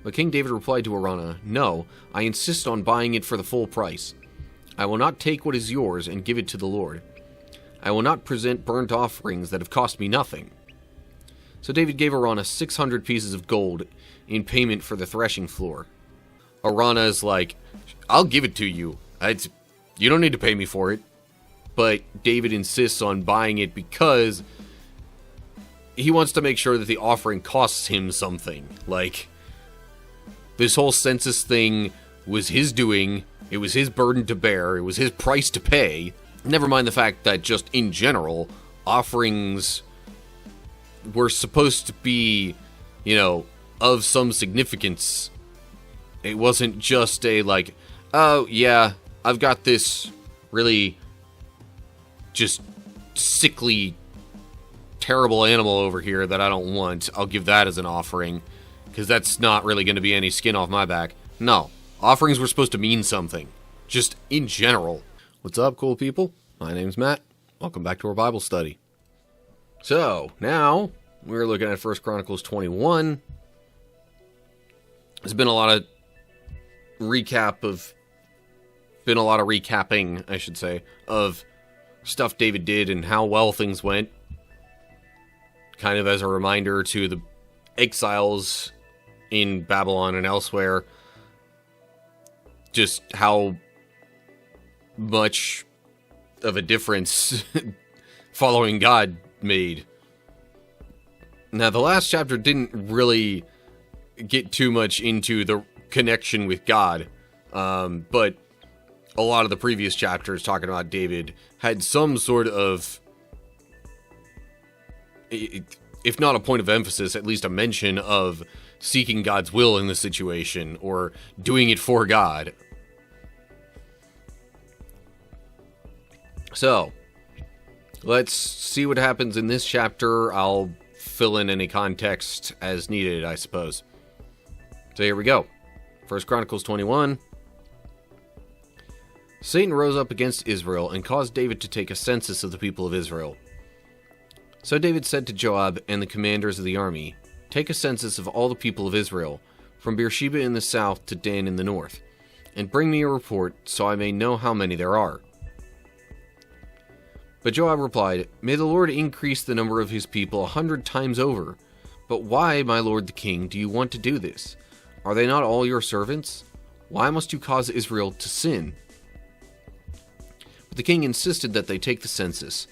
But King David replied to Araunah, "No, I insist on buying it for the full price. I will not take what is yours and give it to the Lord. I will not present burnt offerings that have cost me nothing." So David gave Araunah 600 pieces of gold in payment for the threshing floor. Araunah is like, "I'll give it to you. You don't need to pay me for it." But David insists on buying it because he wants to make sure that the offering costs him something. Like, this whole census thing was his doing. It was his burden to bear. It was his price to pay. Never mind the fact that just in general, offerings were supposed to be, of some significance. It wasn't just a like, "Oh yeah, I've got this really just sickly, terrible animal over here that I don't want. I'll give that as an offering, because that's not really going to be any skin off my back." No, offerings were supposed to mean something, just in general. What's up, cool people? My name's Matt. Welcome back to our Bible study. So, now, we're looking at 1 Chronicles 21. There's been a lot of recapping, I should say, of stuff David did and how well things went. Kind of as a reminder to the exiles in Babylon and elsewhere, just how much of a difference following God made. Now, the last chapter didn't really get too much into the connection with God, but a lot of the previous chapters talking about David had some sort of, if not a point of emphasis, at least a mention of seeking God's will in the situation, or doing it for God. So, let's see what happens in this chapter. I'll fill in any context as needed, I suppose. So here we go. 1 Chronicles 21. Satan rose up against Israel and caused David to take a census of the people of Israel. So David said to Joab and the commanders of the army, "Take a census of all the people of Israel, from Beersheba in the south to Dan in the north, and bring me a report so I may know how many there are." But Joab replied, "May the Lord increase the number of his people 100 times over. But why, my lord the king, do you want to do this? Are they not all your servants? Why must you cause Israel to sin?" But the king insisted that they take the census.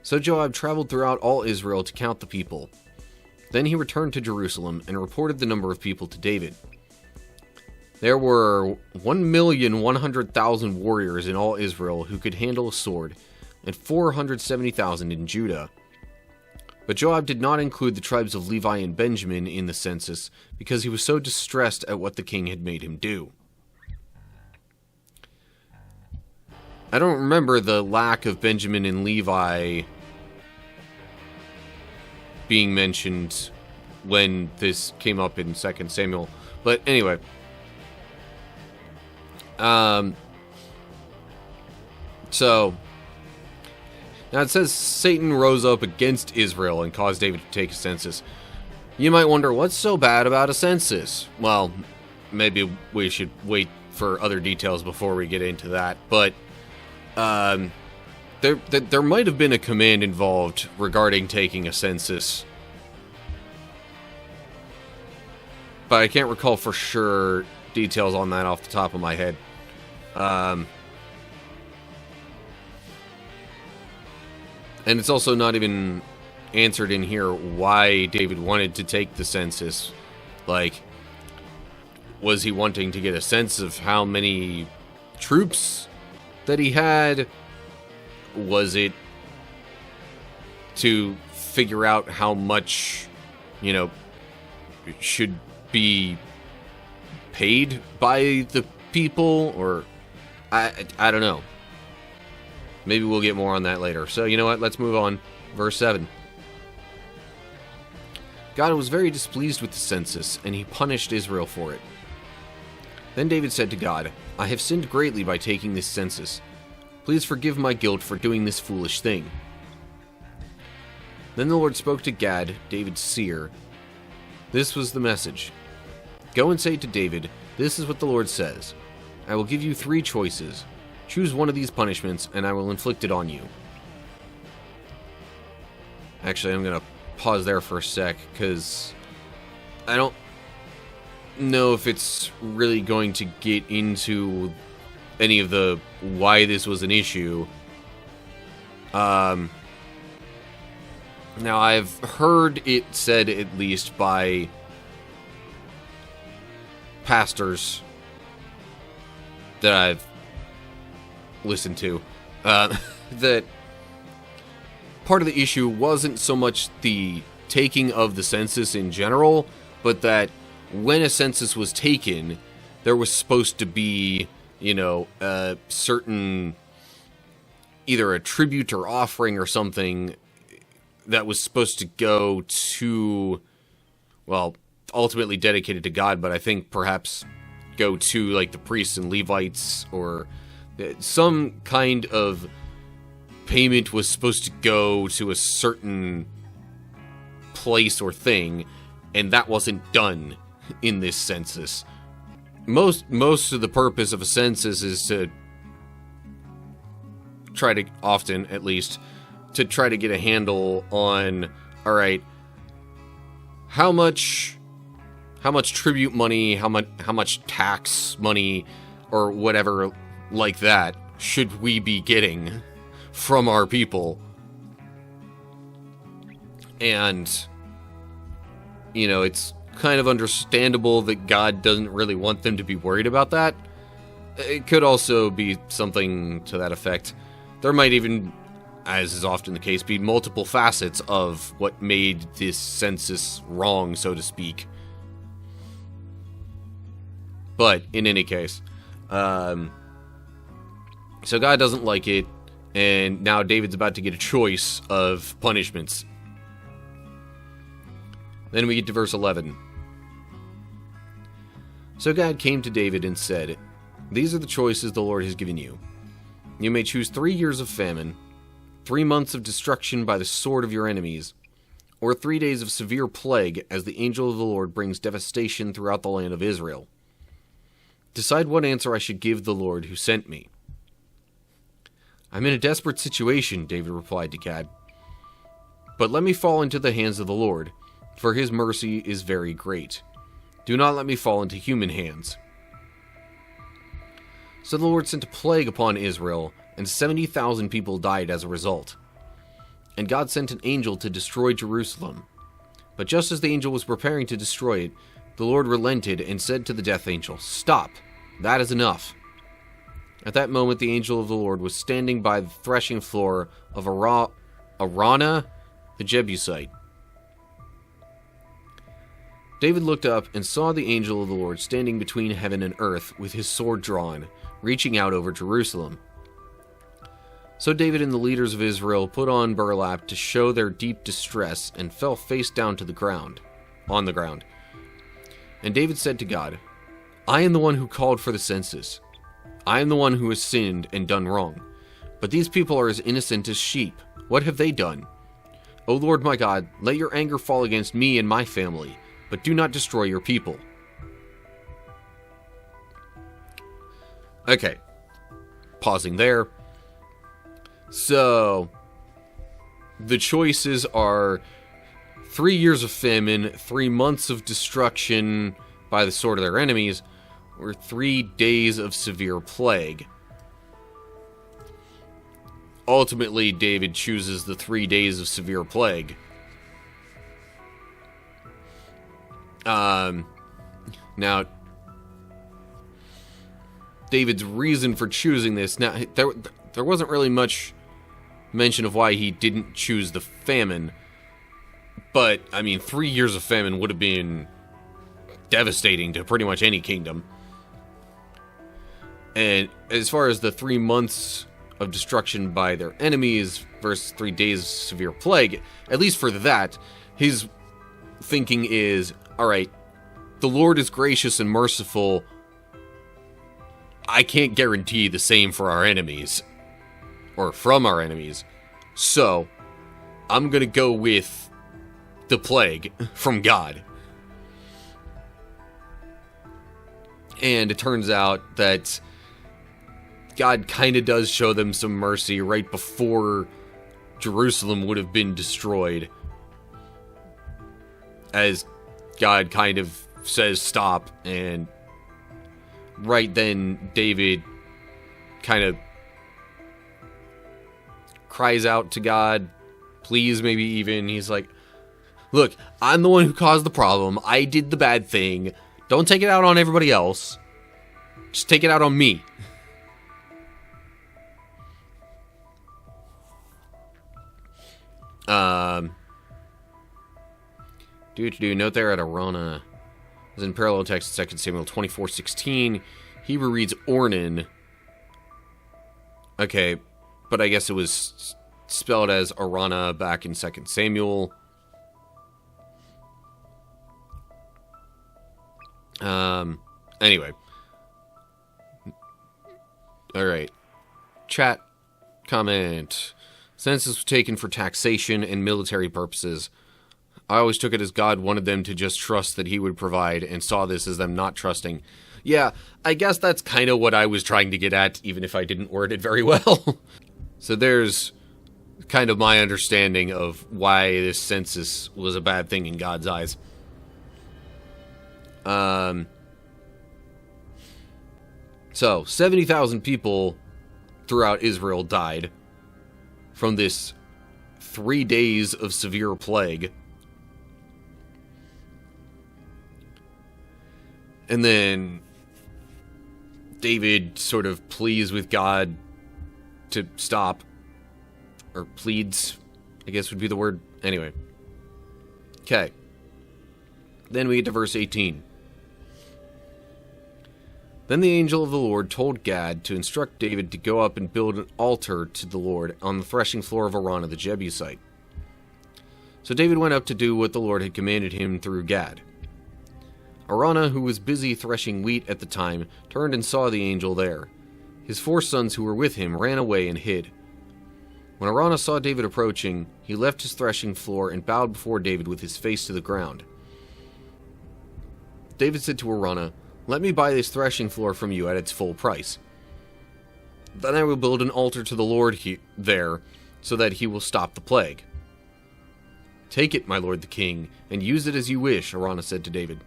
So Joab traveled throughout all Israel to count the people. Then he returned to Jerusalem and reported the number of people to David. There were 1,100,000 warriors in all Israel who could handle a sword, and 470,000 in Judah. But Joab did not include the tribes of Levi and Benjamin in the census because he was so distressed at what the king had made him do. I don't remember the lack of Benjamin and Levi being mentioned when this came up in 2 Samuel. But anyway. So, now it says Satan rose up against Israel and caused David to take a census. You might wonder, what's so bad about a census? Well, maybe we should wait for other details before we get into that. But there might have been a command involved regarding taking a census, but I can't recall for sure details on that off the top of my head. And it's also not even answered in here why David wanted to take the census. Like, was he wanting to get a sense of how many troops that he had? Was it to figure out how much, should be paid by the people? Or, I don't know. Maybe we'll get more on that later. So, you know what? Let's move on. Verse 7. God was very displeased with the census, and he punished Israel for it. Then David said to God, "I have sinned greatly by taking this census. Please forgive my guilt for doing this foolish thing." Then the Lord spoke to Gad, David's seer. This was the message. Go and say to David, this is what the Lord says. I will give you 3 choices. Choose one of these punishments, and I will inflict it on you. Actually, I'm going to pause there for a sec, because I don't know if it's really going to get into any of the why this was an issue. Now, I've heard it said, at least by pastors that I've listened to, that part of the issue wasn't so much the taking of the census in general, but that when a census was taken, there was supposed to be, a certain, either a tribute or offering or something that was supposed to go to, well, ultimately dedicated to God, but I think perhaps go to, like, the priests and Levites, or some kind of payment was supposed to go to a certain place or thing, and that wasn't done in this census. Most of the purpose of a census is to try to, often at least, to try to get a handle on, alright, how much tribute money, how much tax money, or whatever like that should we be getting from our people. And, it's kind of understandable that God doesn't really want them to be worried about that. It could also be something to that effect. There might even, as is often the case, be multiple facets of what made this census wrong, so to speak. But, in any case, so God doesn't like it, and now David's about to get a choice of punishments. Then we get to verse 11. So God came to David and said, these are the choices the Lord has given you. You may choose 3 years of famine, 3 months of destruction by the sword of your enemies, or 3 days of severe plague as the angel of the Lord brings devastation throughout the land of Israel. Decide what answer I should give the Lord who sent me. I'm in a desperate situation, David replied to Gad. But let me fall into the hands of the Lord, for his mercy is very great. Do not let me fall into human hands. So the Lord sent a plague upon Israel, and 70,000 people died as a result. And God sent an angel to destroy Jerusalem. But just as the angel was preparing to destroy it, the Lord relented and said to the death angel, stop, that is enough. At that moment the angel of the Lord was standing by the threshing floor of Araunah the Jebusite. David looked up and saw the angel of the Lord standing between heaven and earth with his sword drawn, reaching out over Jerusalem. So David and the leaders of Israel put on burlap to show their deep distress and fell face down on the ground. And David said to God, I am the one who called for the census. I am the one who has sinned and done wrong. But these people are as innocent as sheep. What have they done? O Lord my God, let your anger fall against me and my family, but do not destroy your people. Okay. Pausing there. So, the choices are 3 years of famine, 3 months of destruction by the sword of their enemies, or 3 days of severe plague. Ultimately, David chooses the 3 days of severe plague. Now, David's reason for choosing this, now, there wasn't really much mention of why he didn't choose the famine, but, 3 years of famine would have been devastating to pretty much any kingdom. And as far as the 3 months of destruction by their enemies versus 3 days of severe plague, at least for that, his thinking is, alright, the Lord is gracious and merciful. I can't guarantee the same for our enemies, or from our enemies, so I'm gonna go with the plague from God. And it turns out that God kind of does show them some mercy right before Jerusalem would have been destroyed. As God kind of says stop, and right then David kind of cries out to God, please, maybe even. He's like, look, I'm the one who caused the problem. I did the bad thing. Don't take it out on everybody else. Just take it out on me. Note there at Arana. As in parallel text in 2 Samuel 24:16. Hebrew reads Ornan. Okay, but I guess it was spelled as Arana back in 2 Samuel. Anyway. Alright. Chat. Comment. Census was taken for taxation and military purposes. I always took it as God wanted them to just trust that he would provide, and saw this as them not trusting. Yeah, I guess that's kind of what I was trying to get at, even if I didn't word it very well. So there's kind of my understanding of why this census was a bad thing in God's eyes. So, 70,000 people throughout Israel died from this 3 days of severe plague. And then David sort of pleads with God to stop. Or pleads, I guess would be the word. Anyway. Okay. Then we get to verse 18. Then the angel of the Lord told Gad to instruct David to go up and build an altar to the Lord on the threshing floor of Araunah the Jebusite. So David went up to do what the Lord had commanded him through Gad. Araunah, who was busy threshing wheat at the time, turned and saw the angel there. His 4 sons who were with him ran away and hid. When Araunah saw David approaching, he left his threshing floor and bowed before David with his face to the ground. David said to Araunah, "Let me buy this threshing floor from you at its full price. Then I will build an altar to the Lord there, so that he will stop the plague." "Take it, my lord the king, and use it as you wish," Araunah said to David.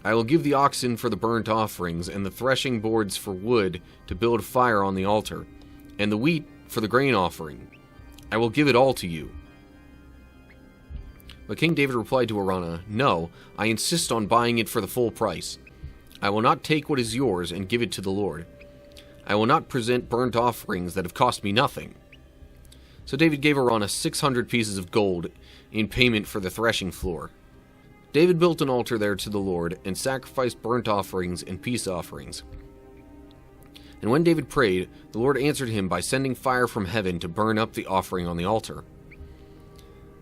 "I will give the oxen for the burnt offerings, and the threshing boards for wood to build fire on the altar, and the wheat for the grain offering. I will give it all to you." But King David replied to Araunah, "No, I insist on buying it for the full price. I will not take what is yours and give it to the Lord. I will not present burnt offerings that have cost me nothing." So David gave Araunah 600 pieces of gold in payment for the threshing floor. David built an altar there to the Lord and sacrificed burnt offerings and peace offerings. And when David prayed, the Lord answered him by sending fire from heaven to burn up the offering on the altar.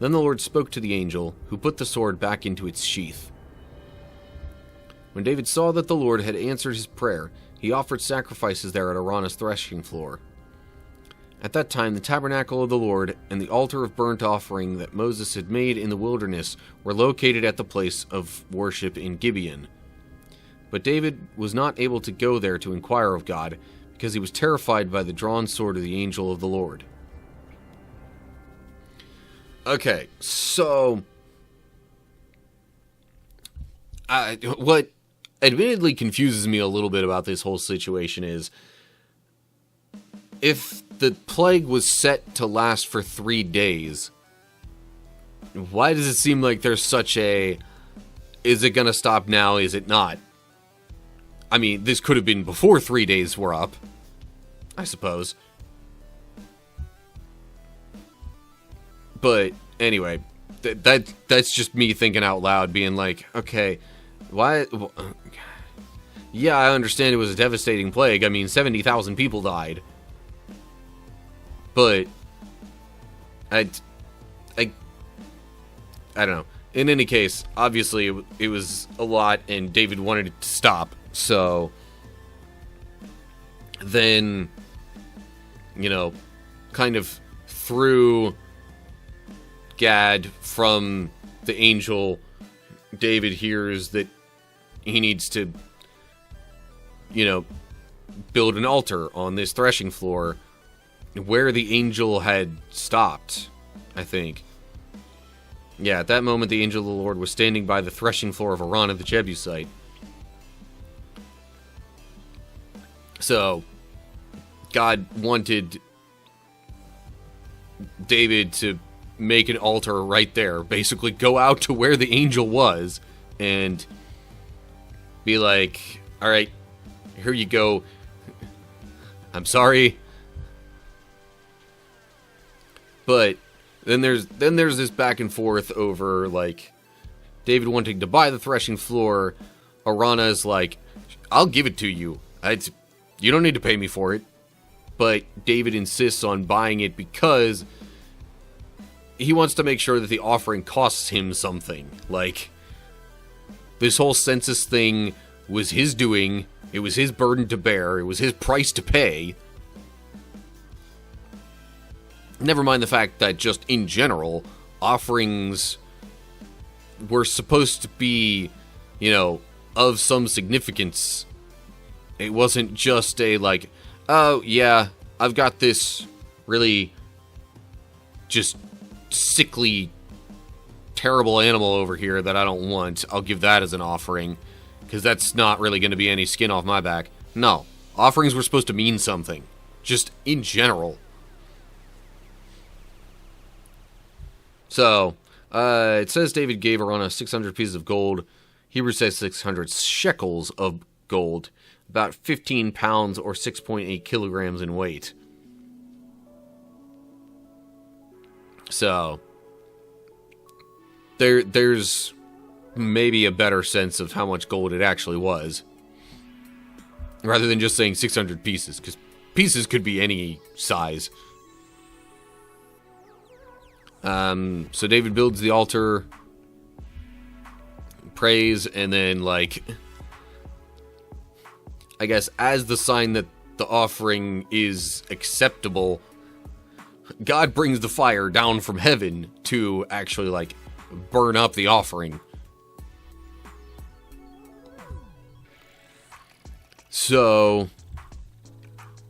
Then the Lord spoke to the angel, who put the sword back into its sheath. When David saw that the Lord had answered his prayer, he offered sacrifices there at Araunah's threshing floor. At that time, the tabernacle of the Lord and the altar of burnt offering that Moses had made in the wilderness were located at the place of worship in Gibeon. But David was not able to go there to inquire of God, because he was terrified by the drawn sword of the angel of the Lord. Okay, so what admittedly confuses me a little bit about this whole situation is, if the plague was set to last for 3 days, why does it seem like there's such a, is it going to stop now, is it not? I mean, this could have been before 3 days were up, I suppose. But anyway, that's just me thinking out loud, being like, okay, why? Yeah, I understand it was a devastating plague. I mean, 70,000 people died. But I don't know. In any case, obviously it was a lot, and David wanted it to stop. So then, kind of through Gad from the angel, David hears that he needs to build an altar on this threshing floor where the angel had stopped, I think. Yeah, at that moment, the angel of the Lord was standing by the threshing floor of Araunah the Jebusite. So, God wanted David to make an altar right there. Basically, go out to where the angel was and be like, all right, here you go. I'm sorry. But then there's this back and forth over, like, David wanting to buy the threshing floor. Araunah's like, I'll give it to you. You don't need to pay me for it. But David insists on buying it because he wants to make sure that the offering costs him something. Like, this whole census thing was his doing. It was his burden to bear. It was his price to pay. Never mind the fact that just in general, offerings were supposed to be, of some significance. It wasn't just a, like, oh, yeah, I've got this really just sickly, terrible animal over here that I don't want. I'll give that as an offering, because that's not really going to be any skin off my back. No, offerings were supposed to mean something, just in general. So, it says David gave Araunah 600 pieces of gold. Hebrews says 600 shekels of gold, about 15 pounds or 6.8 kilograms in weight. So, there's maybe a better sense of how much gold it actually was, rather than just saying 600 pieces, because pieces could be any size. So David builds the altar, prays, and then, like, I guess as the sign that the offering is acceptable, God brings the fire down from heaven to actually, like, burn up the offering. So,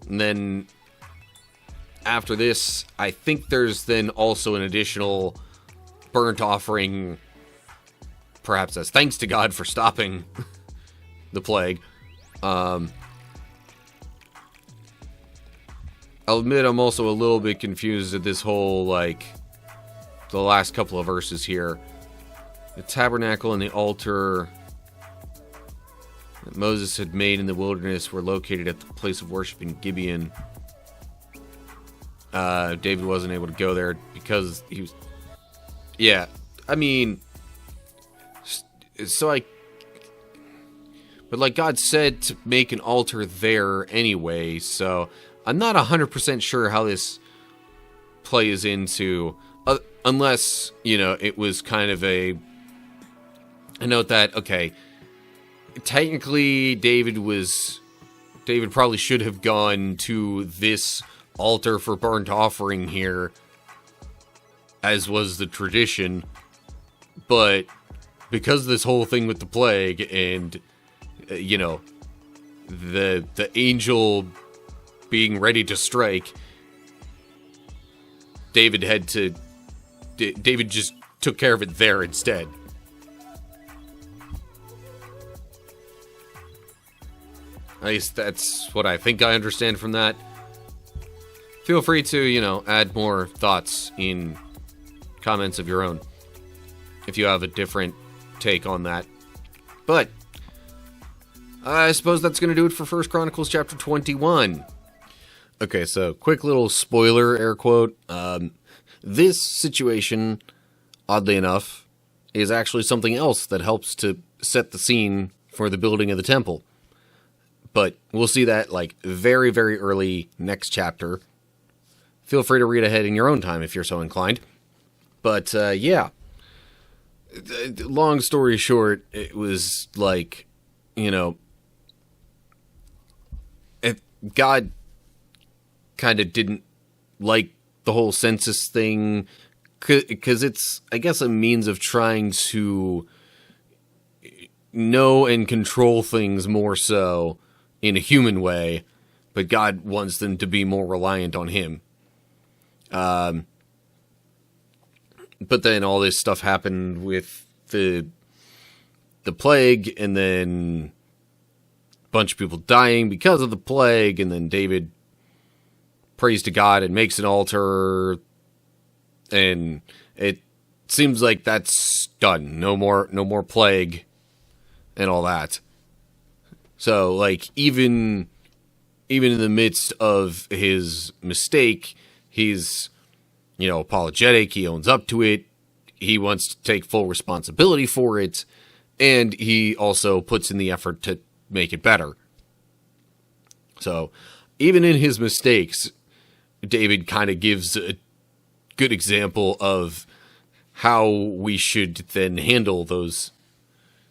and then after this, I think there's then also an additional burnt offering, perhaps as thanks to God for stopping the plague. I'll admit I'm also a little bit confused at this whole, like, the last couple of verses here. The tabernacle and the altar that Moses had made in the wilderness were located at the place of worship in Gibeon. David wasn't able to go there because he was... Yeah, I mean... So But, like, God said to make an altar there anyway, so I'm not 100% sure how this plays into... unless, it was kind of a note that, okay, technically David probably should have gone to this altar for burnt offering here, as was the tradition, but because of this whole thing with the plague and, the angel being ready to strike, David just took care of it there instead. At least that's what I think I understand from that. Feel free to, add more thoughts in comments of your own, if you have a different take on that. But I suppose that's going to do it for 1 Chronicles chapter 21. Okay, so quick little spoiler, air quote. This situation, oddly enough, is actually something else that helps to set the scene for the building of the temple. But we'll see that, like, very, very early next chapter. Feel free to read ahead in your own time if you're so inclined. But, yeah. Long story short, it was like, God kind of didn't like the whole census thing, because it's, I guess, a means of trying to know and control things more so in a human way, but God wants them to be more reliant on him. But then all this stuff happened with the plague, and then a bunch of people dying because of the plague, and then David prays to God and makes an altar, and it seems like that's done. No more plague and all that. So, like, even in the midst of his mistake, he's, apologetic. He owns up to it. He wants to take full responsibility for it. And he also puts in the effort to make it better. So, even in his mistakes, David kind of gives a good example of how we should then handle those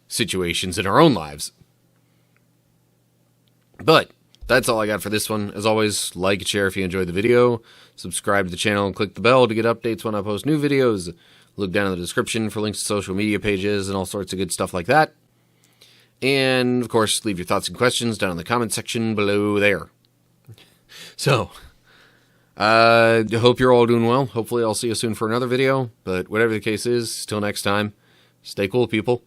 situations in our own lives. But that's all I got for this one. As always, like and share if you enjoyed the video. Subscribe to the channel and click the bell to get updates when I post new videos. Look down in the description for links to social media pages and all sorts of good stuff like that. And, of course, leave your thoughts and questions down in the comment section below there. So, I hope you're all doing well. Hopefully I'll see you soon for another video. But whatever the case is, till next time, stay cool, people.